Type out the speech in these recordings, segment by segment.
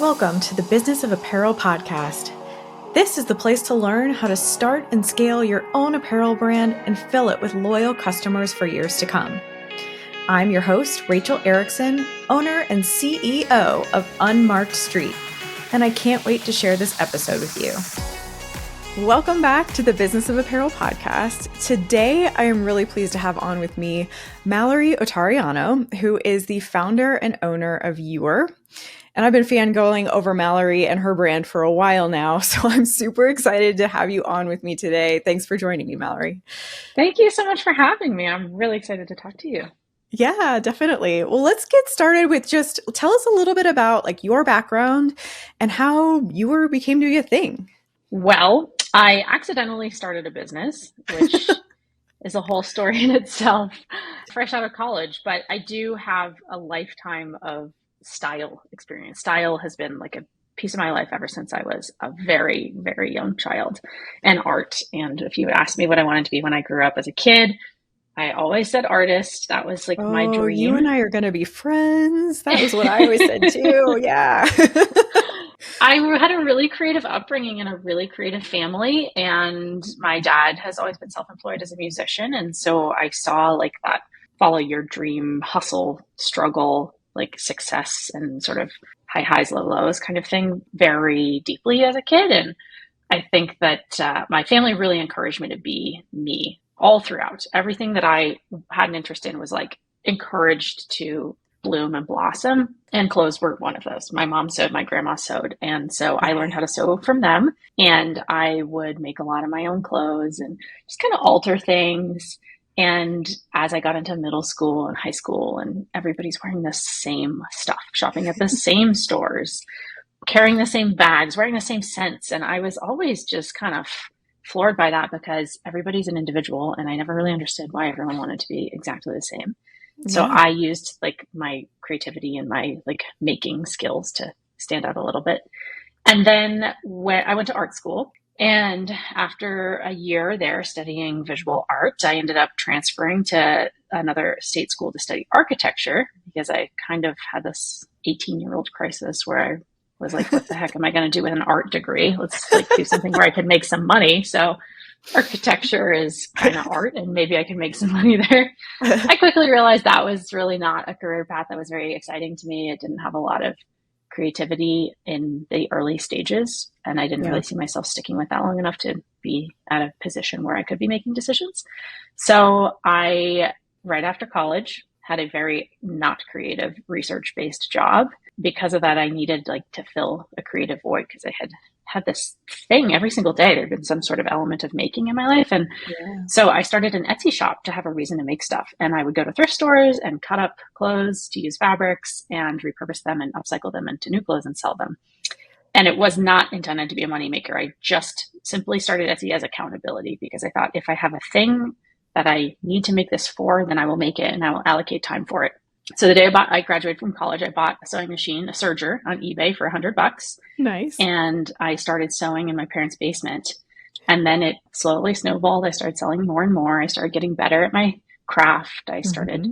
Welcome to the Business of Apparel podcast. This is the place to learn how to start and scale your own apparel brand and fill it with loyal customers for years to come. I'm your host, Rachel Erickson, owner and CEO of Unmarked Street, and I can't wait to share this episode with you. Welcome back to the Business of Apparel podcast. Today, I am really pleased to have on with me Mallory Ottariano, who is the founder and owner of Your. And I've been fangirling over Mallory and her brand for a while now, so I'm super excited to have you on with me today. Thanks for joining me, Mallory. Thank you so much for having me. I'm really excited to talk to you. Yeah, definitely. Well, let's get started with just tell us a little bit about your background and how Your became to be a thing. Well, I accidentally started a business, which is a whole story in itself, fresh out of college, but I do have a lifetime of style experience. Style has been like a piece of my life ever since I was a very, very young child, and art. And if you would ask me what I wanted to be when I grew up as a kid, I always said artist. That was like my dream. You and I are going to be friends. That was what I always said too. Yeah. I had a really creative upbringing in a really creative family, and my dad has always been self-employed as a musician. And so I saw like that follow your dream, hustle, struggle, like success and sort of high highs, low lows kind of thing very deeply as a kid. And I think that my family really encouraged me to be me all throughout. Everything that I had an interest in was like encouraged to bloom and blossom. And clothes were one of those. My mom sewed, my grandma sewed. And so I learned how to sew from them. And I would make a lot of my own clothes and just kind of alter things. And as I got into middle school and high school, and everybody's wearing the same stuff, shopping at the same stores, carrying the same bags, wearing the same scents. And I was always just kind of floored by that because everybody's an individual. And I never really understood why everyone wanted to be exactly the same. So I used like my creativity and my like making skills to stand out a little bit. And then when I went to art school, and after a year there studying visual art, I ended up transferring to another state school to study architecture because I kind of had this 18-year-old crisis where I was like, what the heck am I going to do with an art degree? Let's like do something where I can make some money. So architecture is kind of art, and maybe I can make some money there. I quickly realized that was really not a career path that was very exciting to me. It didn't have a lot of creativity in the early stages, and I didn't really see myself sticking with that long enough to be at a position where I could be making decisions. So I, right after college, had a very not creative research-based job. Because of that, I needed like to fill a creative void because I had this thing every single day. There'd been some sort of element of making in my life. And so I started an Etsy shop to have a reason to make stuff. And I would go to thrift stores and cut up clothes to use fabrics and repurpose them and upcycle them into new clothes and sell them. And it was not intended to be a moneymaker. I just simply started Etsy as accountability because I thought if I have a thing that I need to make this for, then I will make it and I will allocate time for it. So the day I graduated from college, I bought a sewing machine, a serger on eBay for $100. Nice. And I started sewing in my parents' basement. And then it slowly snowballed. I started selling more and more. I started getting better at my craft. I started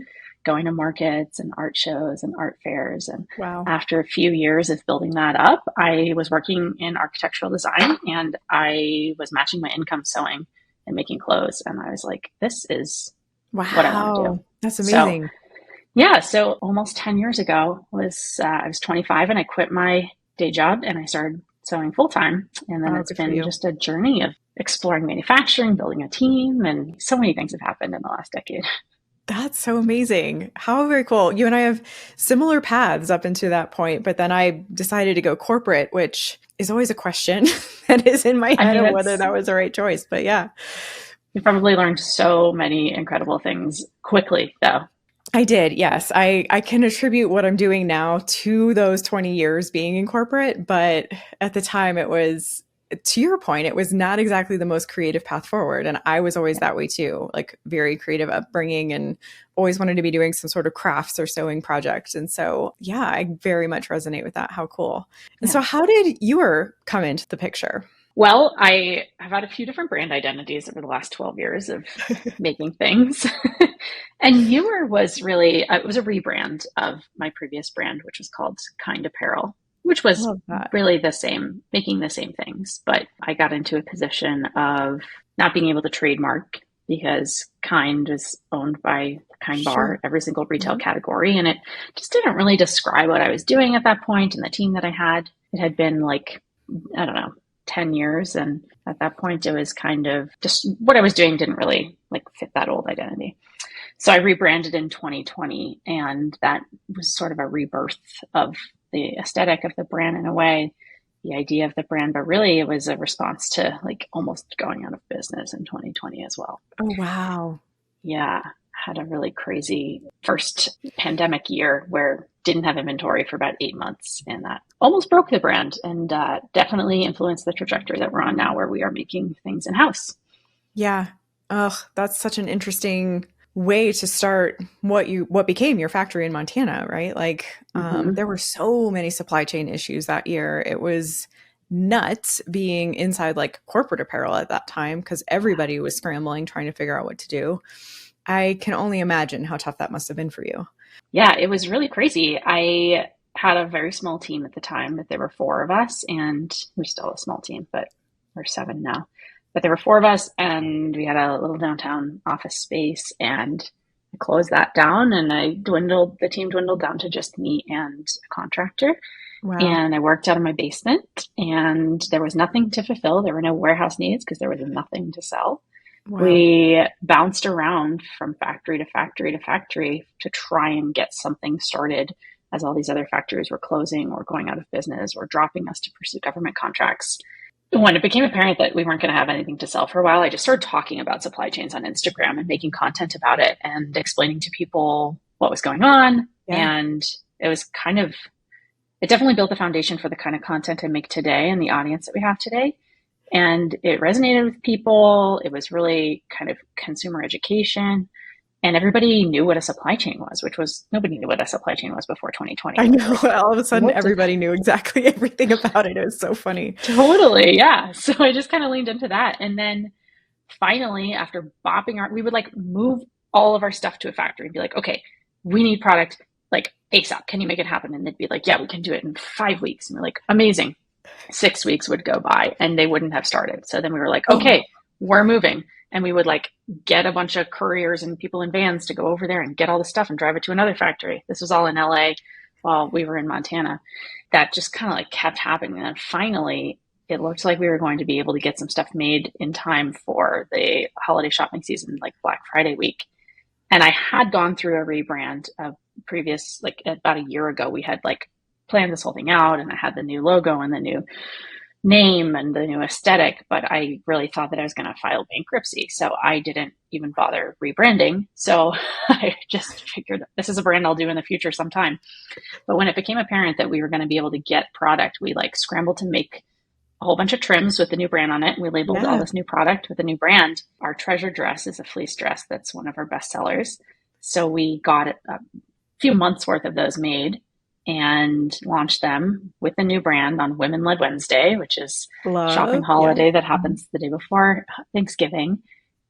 going to markets and art shows and art fairs. And after a few years of building that up, I was working in architectural design and I was matching my income sewing and making clothes. And I was like, this is what I want to do. That's amazing. So almost 10 years ago I was 25 and I quit my day job and I started sewing full time. And then it's been just a journey of exploring manufacturing, building a team, and so many things have happened in the last decade. That's so amazing. How very cool. You and I have similar paths up until that point, but then I decided to go corporate, which is always a question that is in my head of whether that was the right choice. But yeah. You probably learned so many incredible things quickly though. I did. Yes. I can attribute what I'm doing now to those 20 years being in corporate. But at the time it was, to your point, it was not exactly the most creative path forward. And I was always that way too, like very creative upbringing and always wanted to be doing some sort of crafts or sewing projects. And so, yeah, I very much resonate with that. How cool. And so how did Your come into the picture? Well, I have had a few different brand identities over the last 12 years of making things. And Your was really, it was a rebrand of my previous brand, which was called Kind Apparel. which I was love that. really the same, making the same things. But I got into a position of not being able to trademark because Kind was owned by Kind Bar, Sure. every single retail Yep. category. And it just didn't really describe what I was doing at that point and the team that I had. It had been like, I don't know, 10 years. And at that point, it was kind of just what I was doing didn't really like fit that old identity. So I rebranded in 2020, and that was sort of a rebirth of the aesthetic of the brand in a way, the idea of the brand, but really it was a response to like almost going out of business in 2020 as well. Oh, wow. Yeah, had a really crazy first pandemic year where didn't have inventory for about 8 months, and that almost broke the brand and definitely influenced the trajectory that we're on now, where we are making things in house. Yeah. Ugh, that's such an interesting way to start what became your factory in Montana, right? Like, Mm-hmm. there were so many supply chain issues that year. It was nuts being inside like corporate apparel at that time because everybody was scrambling trying to figure out what to do. I can only imagine how tough that must have been for you. Yeah, it was really crazy. I had a very small team at the time, but there were four of us, and we're still a small team, but we're seven now. But there were four of us, and we had a little downtown office space, and I closed that down, and the team dwindled down to just me and a contractor. Wow. And I worked out of my basement, and there was nothing to fulfill. There were no warehouse needs because there was nothing to sell. Wow. We bounced around from factory to factory to factory to try and get something started as all these other factories were closing or going out of business or dropping us to pursue government contracts. When it became apparent that we weren't going to have anything to sell for a while, I just started talking about supply chains on Instagram and making content about it and explaining to people what was going on. Yeah. And it was it definitely built the foundation for the kind of content I make today and the audience that we have today. And it resonated with people. It was really kind of consumer education. And everybody knew what a supply chain was, which was nobody knew what a supply chain was before 2020. I They were know. like, All of a sudden, what? everybody knew exactly everything about it. It was so funny. Totally. Yeah. So I just kind of leaned into that. And then finally, after we would like move all of our stuff to a factory and be like, okay, we need product like ASAP. Can you make it happen? And they'd be like, yeah, we can do it in 5 weeks. And we're like, amazing. 6 weeks would go by and they wouldn't have started. So then we were like, Oh, okay, we're moving. And we would like get a bunch of couriers and people in vans to go over there and get all the stuff and drive it to another factory. This was all in LA while we were in Montana. That just kind of like kept happening. And then finally, it looked like we were going to be able to get some stuff made in time for the holiday shopping season, like Black Friday week. And I had gone through a rebrand of previous, like about a year ago, we had like planned this whole thing out and I had the new logo and the new name and the new aesthetic, but I really thought that I was going to file bankruptcy. So I didn't even bother rebranding. So I just figured this is a brand I'll do in the future sometime. But when it became apparent that we were going to be able to get product, we like scrambled to make a whole bunch of trims with the new brand on it. We labeled all yeah. this new product with the new brand. Our treasure dress is a fleece dress that's one of our best sellers. So we got a few months worth of those made and launched them with the new brand on Women Led Wednesday, which is a shopping Love. Yeah. holiday that happens the day before Thanksgiving.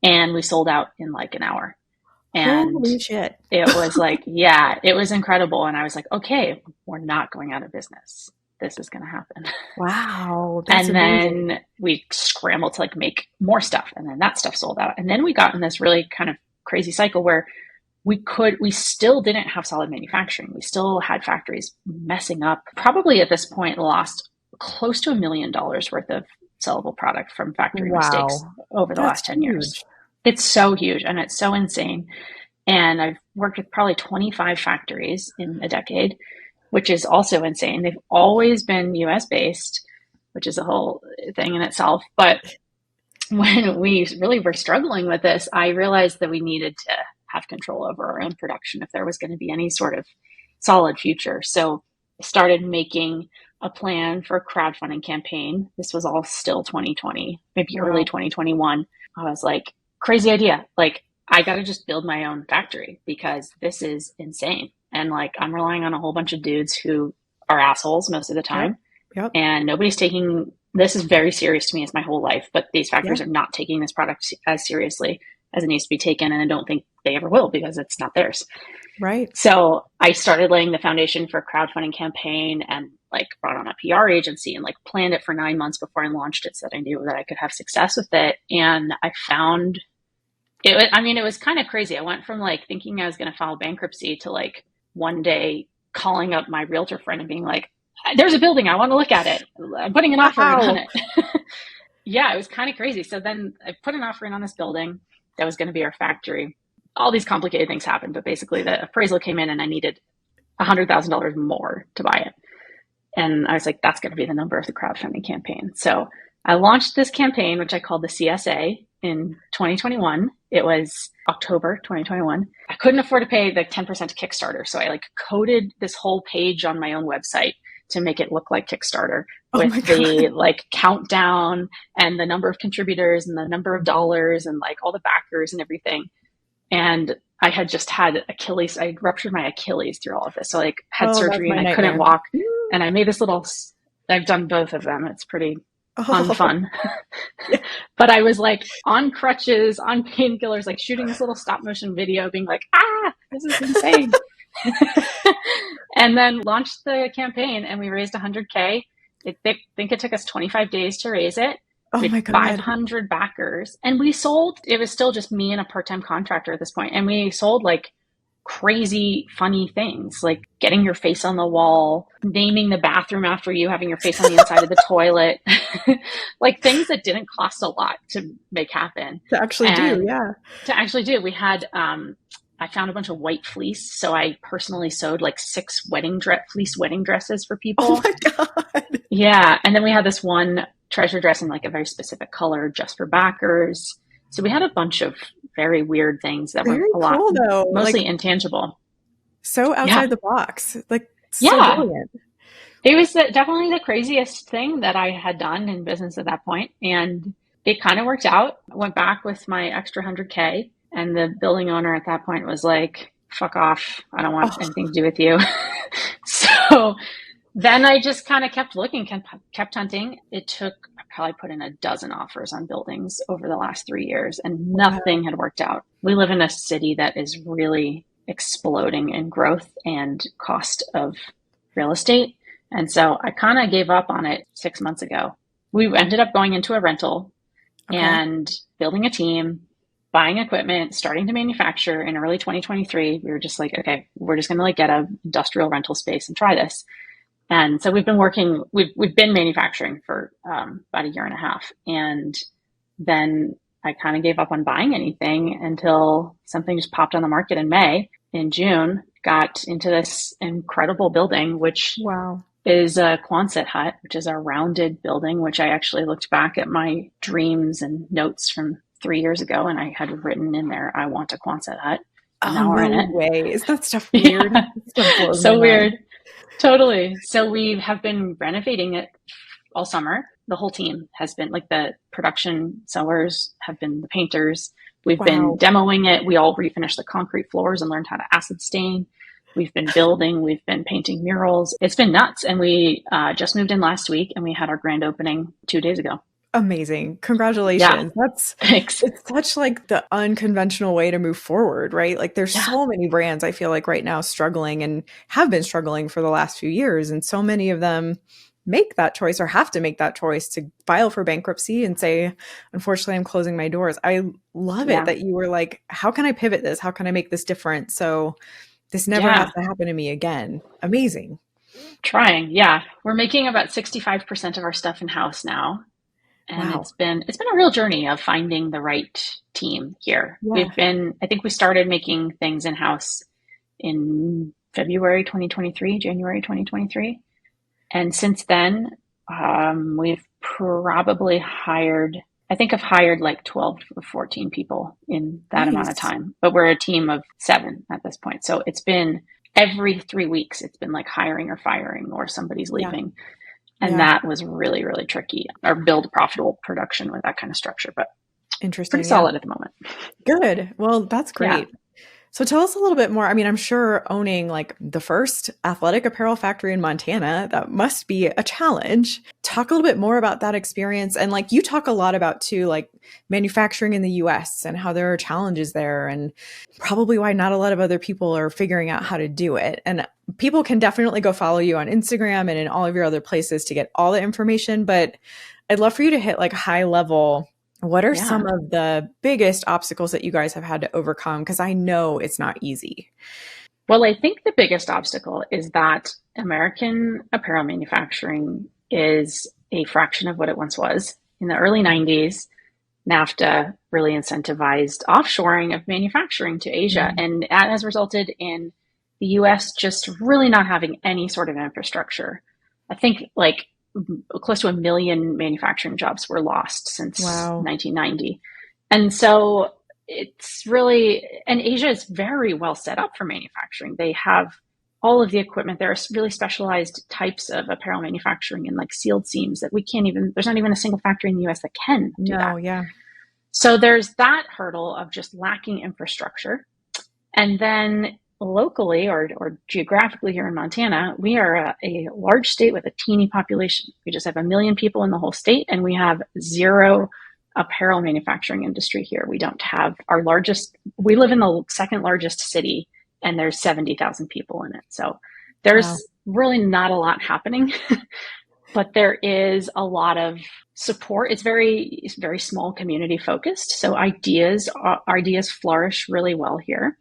And we sold out in like an hour. And Holy shit. it was like, yeah, it was incredible. And I was like, okay, we're not going out of business. This is going to happen. Wow. That's And amazing. then we scrambled to like make more stuff. And then that stuff sold out. And then we got in this really kind of crazy cycle where we still didn't have solid manufacturing. We still had factories messing up. Probably at this point lost close to $1 million worth of sellable product from factory mistakes Wow. over the That's last 10 years. huge. It's so huge and it's so insane. And I've worked with probably 25 factories in a decade, which is also insane. They've always been US based, which is a whole thing in itself. But when we really were struggling with this, I realized that we needed to have control over our own production if there was going to be any sort of solid future. So I started making a plan for a crowdfunding campaign. This was all still 2020, maybe early Wow. 2021. I was like, crazy idea. Like, I got to just build my own factory because this is insane. And like, I'm relying on a whole bunch of dudes who are assholes most of the Yep. time. Yep. And nobody's taking this is very serious to me. It's my whole life, but these factories Yeah. are not taking this product as seriously as it needs to be taken. And I don't think they ever will because it's not theirs. Right. So I started laying the foundation for a crowdfunding campaign and like brought on a PR agency and like planned it for 9 months before I launched it so that I knew that I could have success with it. And I found it was kind of crazy. I went from like thinking I was going to file bankruptcy to like one day calling up my realtor friend and being like, there's a building. I want to look at it. I'm putting an offer in on it. Yeah, it was kind of crazy. So then I put an offer in on this building that was going to be our factory. All these complicated things happened, but basically the appraisal came in and I needed $100,000 more to buy it. And I was like, that's going to be the number of the crowdfunding campaign. So I launched this campaign, which I called the CSA in 2021. It was October 2021. I couldn't afford to pay the 10% to Kickstarter. So I like coded this whole page on my own website to make it look like Kickstarter with the like countdown and the number of contributors and the number of dollars and like all the backers and everything. And I had just had Achilles. I ruptured my Achilles through all of this. So like had surgery and I couldn't walk. And I made this little, I've done both of them. It's pretty unfun. But I was like on crutches, on painkillers, like shooting this little stop motion video being like, this is insane. And then launched the campaign and we raised 100K. I think it took us 25 days to raise it. Oh my God. 500 backers. And we sold, it was still just me and a part-time contractor at this point. And we sold like crazy, funny things, like getting your face on the wall, naming the bathroom after you, having your face on the inside of the toilet, like things that didn't cost a lot to make happen. To actually do, yeah. To actually do. We had, I found a bunch of white fleece. So I personally sewed like 6 fleece wedding dresses for people. Oh my God. Yeah. And then we had this one treasure dress in like a very specific color just for backers. So we had a bunch of very weird things that were a lot, though. Mostly like, intangible. So outside the box, like so brilliant. It was definitely the craziest thing that I had done in business at that point. And it kind of worked out. I went back with my extra 100K. And the building owner at that point was like, fuck off. I don't want anything to do with you. So then I just kind of kept looking, kept hunting. I probably put in a dozen offers on buildings over the last 3 years and nothing had worked out. We live in a city that is really exploding in growth and cost of real estate. And so I kind of gave up on it 6 months ago. We ended up going into a rental and building a team, buying equipment, starting to manufacture in early 2023. We were just like, okay, we're just going to like get an industrial rental space and try this. And so we've been manufacturing for about a year and a half. And then I kind of gave up on buying anything until something just popped on the market in May. In June, got into this incredible building, which is a Quonset hut, which is a rounded building, which I actually looked back at my dreams and notes from 3 years ago. And I had written in there, I want a Quonset hut. And now we're in it. Way. Is that stuff weird? Yeah. So weird. Totally. So we have been renovating it all summer. The whole team has been like the production sewers have been the painters. We've been demoing it. We all refinished the concrete floors and learned how to acid stain. We've been building. We've been painting murals. It's been nuts. And we just moved in last week and we had our grand opening 2 days ago. Amazing. Congratulations. Yeah. Thanks. It's such like the unconventional way to move forward, right? Like there's so many brands I feel like right now struggling and have been struggling for the last few years. And so many of them make that choice or have to make that choice to file for bankruptcy and say, unfortunately, I'm closing my doors. I love it that you were like, how can I pivot this? How can I make this different? So this never has to happen to me again. Amazing. Trying. Yeah. We're making about 65% of our stuff in-house now. And it's been a real journey of finding the right team here. Yeah. I think we started making things in-house in January 2023. And since then, we've probably hired like 12 or 14 people in that amount of time, but we're a team of 7 at this point. So it's been every 3 weeks, it's been like hiring or firing or somebody's leaving. Yeah. And that was really, really tricky or build profitable production with that kind of structure, but interesting. Pretty solid at the moment. Good. Well, that's great. So tell us a little bit more. I mean, I'm sure owning like the first athletic apparel factory in Montana, that must be a challenge. Talk a little bit more about that experience. And like you talk a lot about too, like manufacturing in the US and how there are challenges there and probably why not a lot of other people are figuring out how to do it. And people can definitely go follow you on Instagram and in all of your other places to get all the information. But I'd love for you to hit like high level. What are some of the biggest obstacles that you guys have had to overcome? Because I know it's not easy. Well, I think the biggest obstacle is that American apparel manufacturing is a fraction of what it once was. In the early 90s, NAFTA really incentivized offshoring of manufacturing to Asia, and that has resulted in the US just really not having any sort of infrastructure. I think like close to 1 million manufacturing jobs were lost since 1990. And so it's really, and Asia is very well set up for manufacturing. They have all of the equipment. There are really specialized types of apparel manufacturing and like sealed seams that we can't even, there's not even a single factory in the US that can do that. Yeah. So there's that hurdle of just lacking infrastructure. And then locally or geographically here in Montana, we are a large state with a teeny population. We just have 1 million people in the whole state, and we have zero apparel manufacturing industry here. We don't have we live in the second largest city, and there's 70,000 people in it. So there's really not a lot happening, but there is a lot of support. It's very small community focused. So ideas flourish really well here.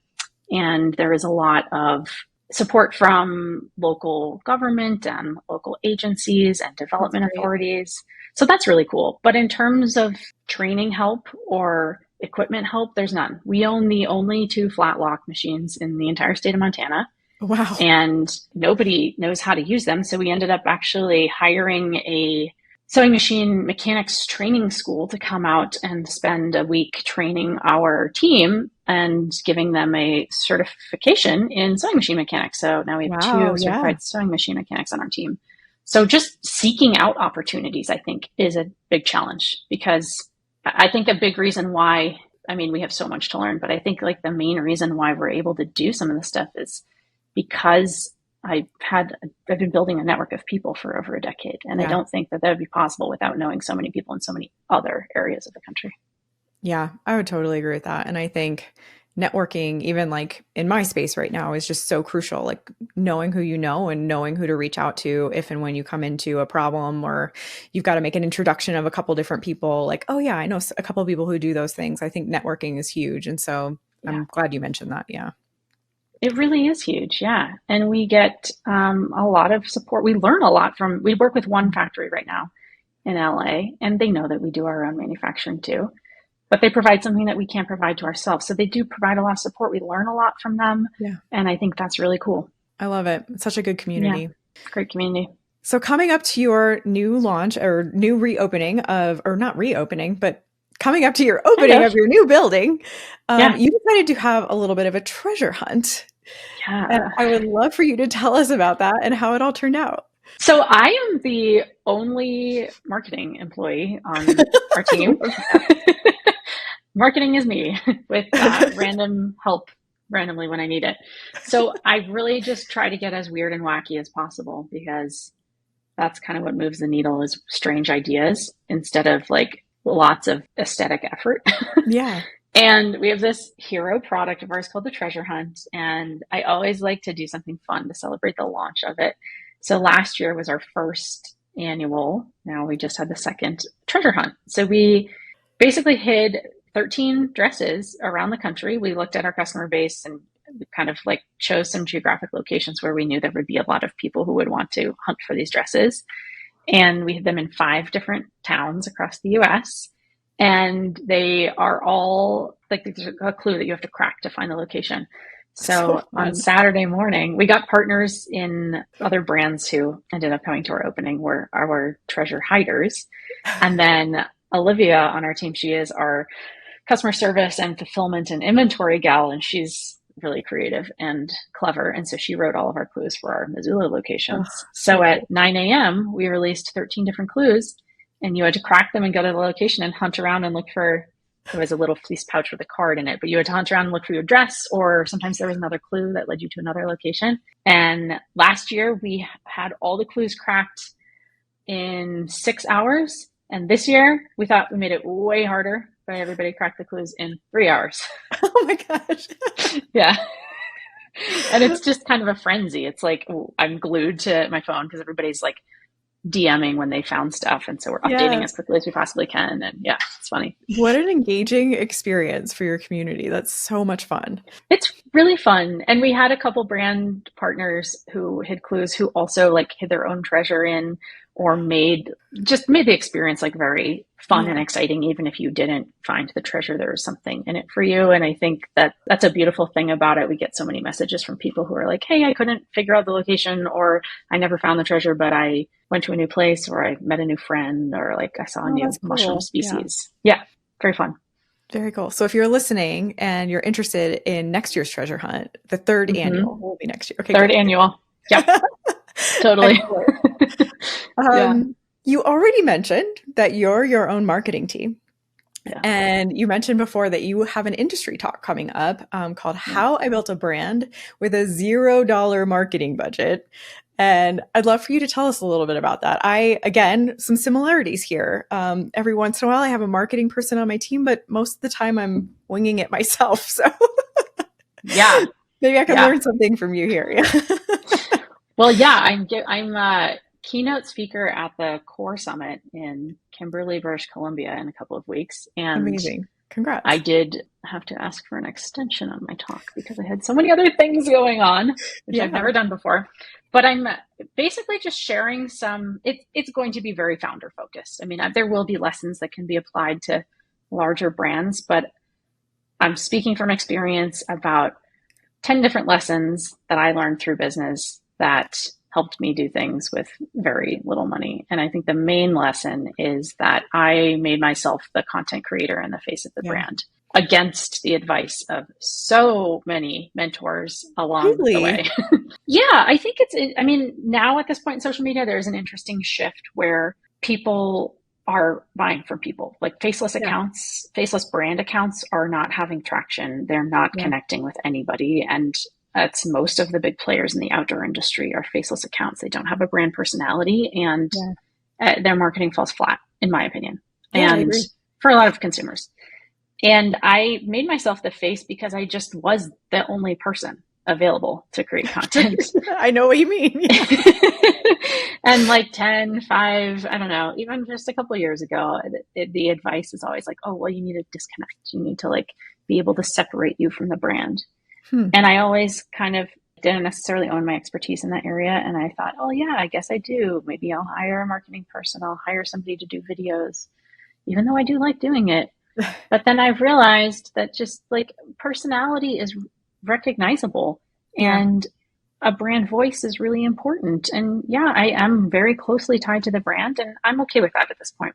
And there is a lot of support from local government and local agencies and development authorities. So that's really cool. But in terms of training help or equipment help, there's none. We own the only 2 flat lock machines in the entire state of Montana. Wow. And nobody knows how to use them. So we ended up actually hiring a sewing machine mechanics training school to come out and spend a week training our team and giving them a certification in sewing machine mechanics. So now we have 2 certified sewing machine mechanics on our team. So just seeking out opportunities, I think, is a big challenge, because I think a big reason why, I mean, we have so much to learn, but I think like the main reason why we're able to do some of this stuff is because I've been building a network of people for over a decade. And I don't think that would be possible without knowing so many people in so many other areas of the country. Yeah, I would totally agree with that. And I think networking, even like in my space right now, is just so crucial. Like knowing who you know and knowing who to reach out to if and when you come into a problem, or you've got to make an introduction of a couple different people. Like, oh yeah, I know a couple of people who do those things. I think networking is huge. And so I'm glad you mentioned that. Yeah. It really is huge. Yeah. And we get a lot of support. We learn a lot we work with one factory right now in LA, and they know that we do our own manufacturing too, but they provide something that we can't provide to ourselves. So they do provide a lot of support. We learn a lot from them. Yeah. And I think that's really cool. I love it. It's such a good community. Yeah, great community. So coming up to your new launch or new reopening of, or not reopening, but coming up to your opening of your new building, you decided to have a little bit of a treasure hunt. Yeah. And I would love for you to tell us about that and how it all turned out. So I am the only marketing employee on our team. Marketing is me with random help randomly when I need it. So I really just try to get as weird and wacky as possible, because that's kind of what moves the needle, is strange ideas instead of like lots of aesthetic effort. Yeah. And we have this hero product of ours called the Treasure Hunt. And I always like to do something fun to celebrate the launch of it. So last year was our first annual. Now we just had the second Treasure Hunt. So we basically hid 13 dresses around the country. We looked at our customer base and we kind of like chose some geographic locations where we knew there would be a lot of people who would want to hunt for these dresses. And we hid them in 5 different towns across the US. And they are all like, there's a clue that you have to crack to find the location. So on Saturday morning, we got partners in other brands who ended up coming to our opening, were our treasure hiders. And then Olivia on our team, she is our customer service and fulfillment and inventory gal, and she's really creative and clever. And so she wrote all of our clues for our Missoula locations. So at 9 a.m., we released 13 different clues, and you had to crack them and go to the location and hunt around and look for There was a little fleece pouch with a card in it, but you had to hunt around and look for your dress, or sometimes there was another clue that led you to another location. And last year we had all the clues cracked in 6 hours. And this year we thought we made it way harder, but everybody cracked the clues in 3 hours. Oh my gosh. Yeah. And it's just kind of a frenzy. It's like, I'm glued to my phone because everybody's like DMing when they found stuff. And so we're updating as quickly as we possibly can. And yeah, it's funny. What an engaging experience for your community. That's so much fun. It's really fun. And we had a couple brand partners who hid clues who also like hid their own treasure in, or made the experience like very fun and exciting. Even if you didn't find the treasure, there was something in it for you. And I think that that's a beautiful thing about it. We get so many messages from people who are like, hey, I couldn't figure out the location, or I never found the treasure, but I went to a new place, or I met a new friend, or like I saw a new mushroom species. Yeah, very fun. Very cool. So if you're listening and you're interested in next year's treasure hunt, the third annual will be next year. Okay, third annual. Yep. Totally. You already mentioned that you're your own marketing team. Yeah. And you mentioned before that you have an industry talk coming up called How I Built a Brand with a $0 marketing budget. And I'd love for you to tell us a little bit about that. Again, some similarities here. Every once in a while, I have a marketing person on my team, but most of the time I'm winging it myself. So yeah, maybe I can learn something from you here. Yeah. Well, yeah, I'm a keynote speaker at the Core Summit in Kimberly, British Columbia in a couple of weeks. And amazing. Congrats. I did have to ask for an extension on my talk because I had so many other things going on, which I've never done before. But I'm basically just sharing it's going to be very founder focused. I mean, there will be lessons that can be applied to larger brands, but I'm speaking from experience about 10 different lessons that I learned through business that helped me do things with very little money. And I think the main lesson is that I made myself the content creator and the face of the brand against the advice of so many mentors along the way. Yeah, I think now at this point in social media, there's an interesting shift where people are buying from people. Like faceless accounts, faceless brand accounts are not having traction. They're not connecting with anybody. And that's most of the big players in the outdoor industry are faceless accounts. They don't have a brand personality, and their marketing falls flat, in my opinion, and for a lot of consumers. And I made myself the face because I just was the only person available to create content. I know what you mean. And like 10, 5, I don't know, even just a couple of years ago, the advice is always like, oh, well, you need to disconnect. You need to like be able to separate you from the brand. And I always kind of didn't necessarily own my expertise in that area. And I thought, oh yeah, I guess I do. Maybe I'll hire a marketing person. I'll hire somebody to do videos, even though I do like doing it. But then I've realized that just like personality is recognizable and a brand voice is really important. And I am very closely tied to the brand, and I'm okay with that at this point.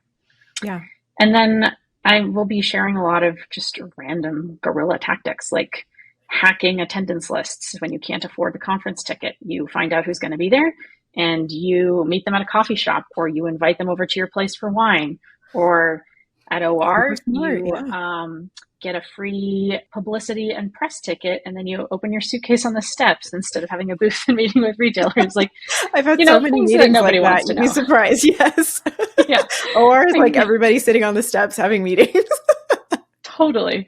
Yeah. And then I will be sharing a lot of just random guerrilla tactics, like hacking attendance lists. When you can't afford the conference ticket, you find out who's going to be there and you meet them at a coffee shop, or you invite them over to your place for wine, or at OR, you get a free publicity and press ticket, and then you open your suitcase on the steps instead of having a booth and meeting with retailers. Like I've had so many meetings nobody like wants that. You'd be surprised. Yes. Yeah. Or like everybody sitting on the steps having meetings. Totally.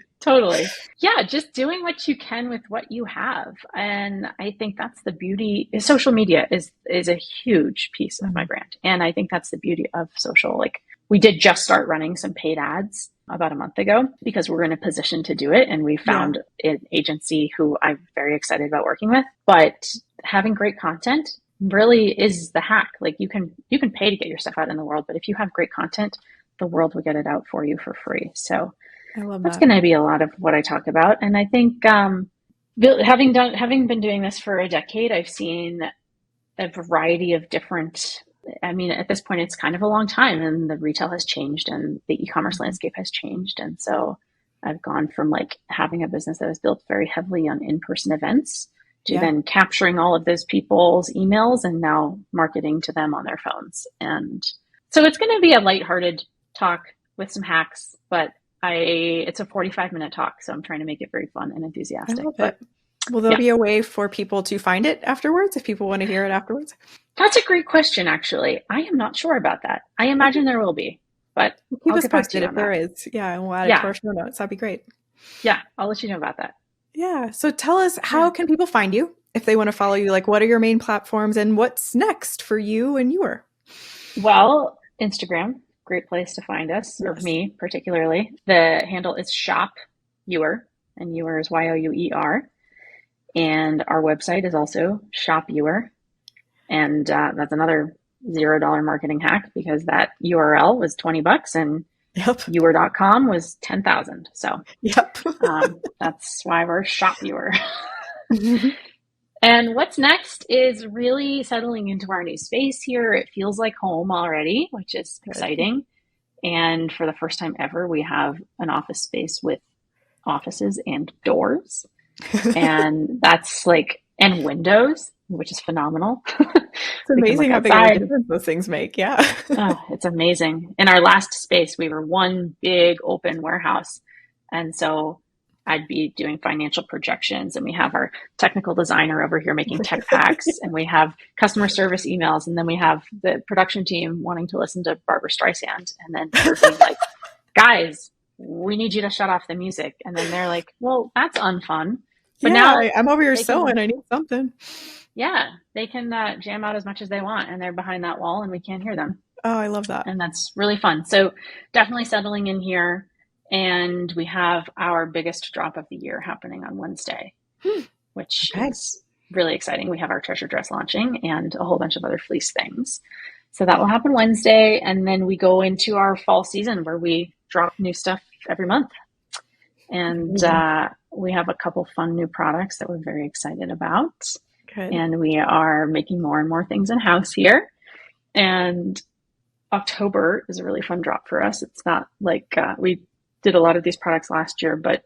Yeah, just doing what you can with what you have. And I think that's the beauty. Social media is a huge piece of my brand. And I think that's the beauty of social. Like we did just start running some paid ads about a month ago because we're in a position to do it. And we found an agency who I'm very excited about working with. But having great content really is the hack. Like you can pay to get your stuff out in the world, but if you have great content, the world will get it out for you for free. So I love that's going to be a lot of what I talk about. And I think having been doing this for a decade, I've seen a variety of different, I mean, at this point, it's kind of a long time, and the retail has changed and the e-commerce landscape has changed. And so I've gone from like having a business that was built very heavily on in-person events to then capturing all of those people's emails and now marketing to them on their phones. And so it's going to be a lighthearted talk with some hacks, but It's a 45-minute talk, so I'm trying to make it very fun and I enthusiastic. love But it. Will there yeah, be a way for people to find it afterwards if people want to hear it afterwards? that's a great question, actually. I am not sure about that. I imagine there will be, but Keep I'll us get back to posted you if on there that. is. Yeah, and we'll add it to Yeah, our show notes. That'd be great. yeah, I'll let you know about that. Yeah. So tell us, Yeah. how can people find you if they want to follow you? Like, what are your main platforms and what's next for you and your? Well, Instagram, great place to find us, or Yes. me particularly. The handle is shop Ewer, and Ewer is Youer. And our website is also shop Ewer. And that's another $0 marketing hack because that URL was $20 and Yep. Ewer.com was 10,000. So Yep. that's why we're shop Ewer. And what's next is really settling into our new space here. It feels like home already, which is exciting. And for the first time ever, we have an office space with offices and doors. And that's like, and windows, which is phenomenal. It's We can look amazing how big of a outside. difference those things make. Yeah. Oh, it's amazing. In our last space, we were one big open warehouse. And so I'd be doing financial projections, and we have our technical designer over here making tech packs, and we have customer service emails, and then we have the production team wanting to listen to Barbara Streisand. And then we're being like, guys, we need you to shut off the music. And then they're like, well, that's unfun. But now I'm over here they sewing. can, I need something. yeah, they can jam out as much as they want, and they're behind that wall and we can't hear them. Oh, I love that. And that's really fun. So definitely settling in here. And we have our biggest drop of the year happening on Wednesday, which is really exciting. We have our treasure dress launching and a whole bunch of other fleece things. So that will happen Wednesday. And then we go into our fall season where we drop new stuff every month. And we have a couple fun new products that we're very excited about. Good. And we are making more and more things in-house here. And October is a really fun drop for us. It's not like we did a lot of these products last year, but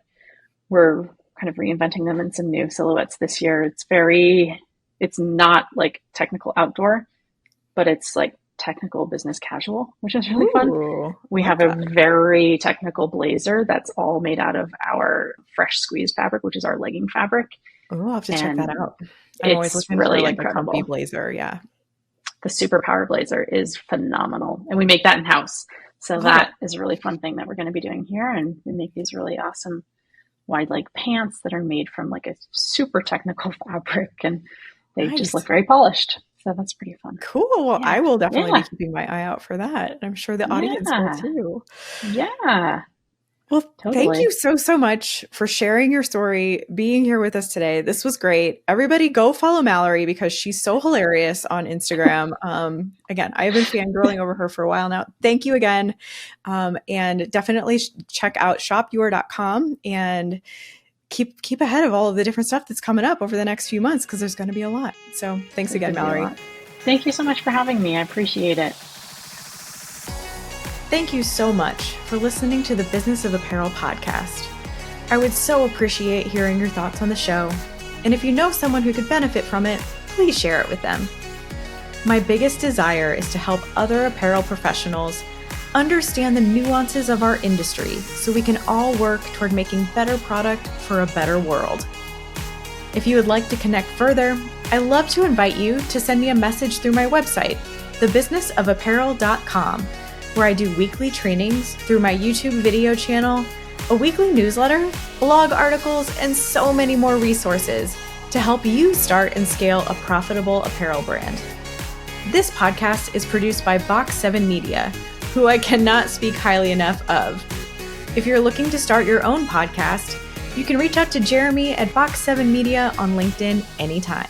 we're kind of reinventing them in some new silhouettes this year. It's not like technical outdoor, but it's like technical business casual, which is really fun. We have a very technical blazer that's all made out of our fresh squeeze fabric, which is our legging fabric. Oh, I'll have to check that out. I'm always looking really for like incredible. a comfy blazer. Yeah. The Superpower blazer is phenomenal. And we make that in-house. So that is a really fun thing that we're going to be doing here. And we make these really awesome wide leg pants that are made from like a super technical fabric, and they just look very polished. So that's pretty fun. Cool. Well, I will definitely be keeping my eye out for that. I'm sure the audience will too. Yeah. Well, thank you so much for sharing your story, being here with us today. This was great. Everybody go follow Mallory because she's so hilarious on Instagram. Again, I've been fangirling over her for a while now. Thank you again. And definitely check out shopewer.com and keep ahead of all of the different stuff that's coming up over the next few months because there's going to be a lot. So thanks again, Mallory. Thank you so much for having me. I appreciate it. Thank you so much for listening to the Business of Apparel podcast. I would so appreciate hearing your thoughts on the show. And if you know someone who could benefit from it, please share it with them. My biggest desire is to help other apparel professionals understand the nuances of our industry so we can all work toward making better product for a better world. If you would like to connect further, I'd love to invite you to send me a message through my website, thebusinessofapparel.com, where I do weekly trainings through my YouTube video channel, a weekly newsletter, blog articles, and so many more resources to help you start and scale a profitable apparel brand. This podcast is produced by Box 7 Media, who I cannot speak highly enough of. If you're looking to start your own podcast, you can reach out to Jeremy at Box 7 Media on LinkedIn anytime.